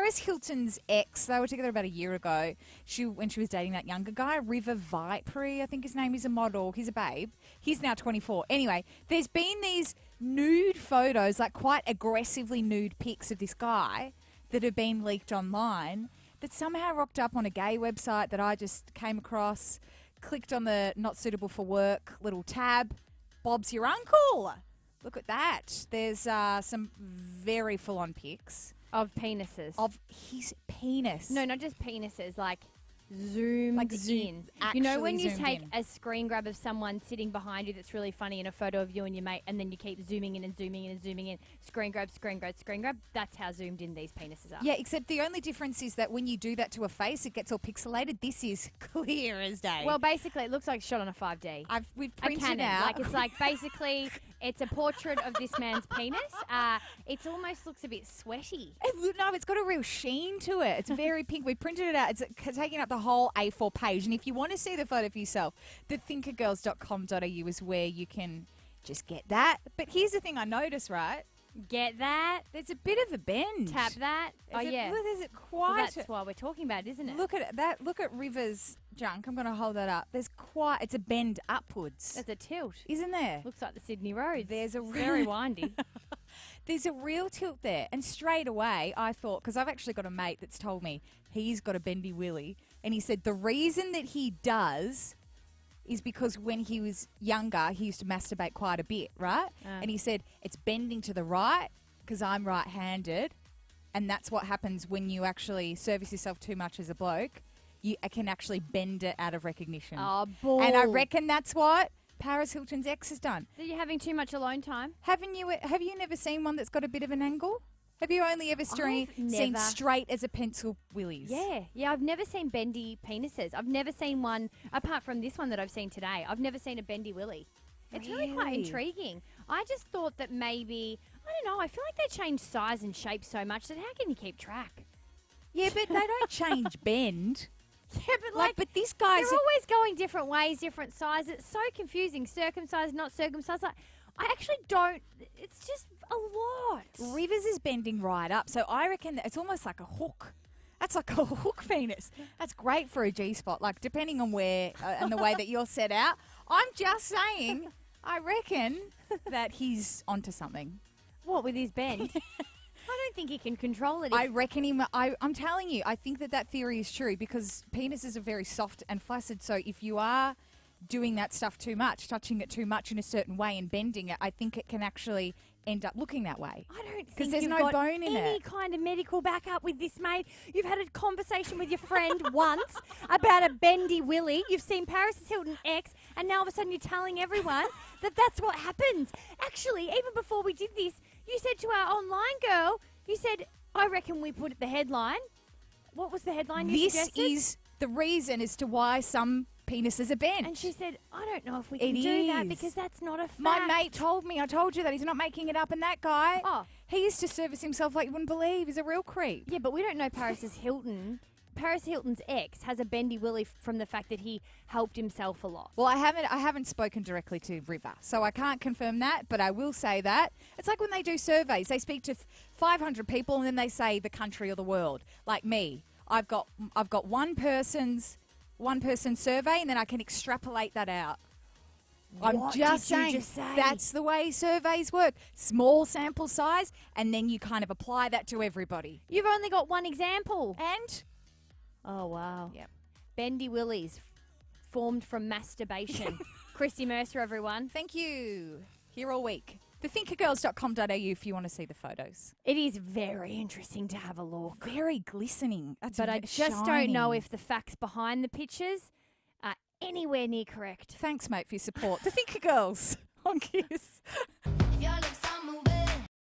Paris Hilton's ex, they were together about a year ago. When she was dating that younger guy, River Vipri, I think his name is, a model. He's a babe. He's now 24. Anyway, there's been these nude photos, like quite aggressively nude pics of this guy that have been leaked online that somehow rocked up on a gay website that I just came across, clicked on the not suitable for work little tab. Bob's your uncle. Look at that. There's some very full-on pics. Of penises. Of his penis. No, not just penises, like zoomed in. You know when you take a screen grab of someone sitting behind you that's really funny in a photo of you and your mate, and then you keep zooming in and zooming in and zooming in, screen grab, screen grab, screen grab? That's how zoomed in these penises are. Yeah, except the only difference is that when you do that to a face, it gets all pixelated. This is clear as day. Well, basically, it looks like shot on a 5D. We've printed out. Like, it's like basically... It's a portrait of this man's penis. It almost looks a bit sweaty. No, it's got a real sheen to it. It's very pink. We printed it out. It's taking up the whole A4 page. And if you want to see the photo for yourself, thethinkergirls.com.au is where you can just get that. But here's the thing I noticed, right? Get that. There's a bit of a bend. Tap that. Yeah. Is it quite? Well, that's why we're talking about it, isn't it? Look at that. Look at River's junk. I'm going to hold that up. It's a bend upwards. There's a tilt. Isn't there? Looks like the Sydney Road. There's a very windy. There's a real tilt there. And straight away, I thought, because I've actually got a mate that's told me he's got a bendy willy. And he said the reason that he does is because when he was younger, he used to masturbate quite a bit, right? And he said it's bending to the right because I'm right-handed, and that's what happens when you actually service yourself too much as a bloke. You can actually bend it out of recognition. Oh, bull. And I reckon that's what Paris Hilton's ex has done. So you're having too much alone time? Have you never seen one that's got a bit of an angle? Have you only ever seen straight as a pencil willies? Yeah, I've never seen bendy penises. I've never seen one, apart from this one that I've seen today. I've never seen a bendy willy. It's really quite intriguing. I just thought that maybe, I don't know, I feel like they change size and shape so much that how can you keep track? Yeah, but they don't change bend. Yeah, but but this guy's... They're always going different ways, different sizes. It's so confusing. Circumcised, not circumcised. Like, I actually don't... It's just a lot. Rivers is bending right up, so I reckon that it's almost like a hook. That's like a hook penis. That's great for a G-spot, like depending on where and the way that you're set out. I'm just saying, I reckon that he's onto something. What, with his bend? I don't think he can control it. I reckon I'm telling you, I think that theory is true because penises are very soft and flaccid. So if you are doing that stuff too much, touching it too much in a certain way and bending it, I think it can actually end up looking that way. I don't think because there's you've no got bone in any it. kind of medical backup with this, mate. You've had a conversation with your friend once about a bendy willy. You've seen Paris Hilton ex, and now all of a sudden you're telling everyone that that's what happens. Actually, even before we did this, you said to our online girl, you said, I reckon we put the headline. What was the headline you suggested? This is the reason as to why some penises are bent. And she said, I don't know if we can do that because that's not a fact. My mate told me, I told you that he's not making it up, and that guy, he used to service himself like you wouldn't believe. He's a real creep. Yeah, but we don't know Paris Hilton's ex has a bendy willy from the fact that he helped himself a lot. Well, I haven't spoken directly to River, so I can't confirm that, but I will say that. It's like when they do surveys. They speak to 500 people and then they say the country or the world. Like me, I've got one person survey and then I can extrapolate that out. I'm just saying that's the way surveys work. Small sample size, and then you kind of apply that to everybody. You've only got one example. And? Oh, wow. Yep. Bendy willies formed from masturbation. Christy Mercer, everyone. Thank you. Here all week. Thethinkergirls.com.au if you want to see the photos. It is very interesting to have a look. Very glistening. But I just don't know if the facts behind the pictures are anywhere near correct. Thanks, mate, for your support. The Thinker Girls on Kiss.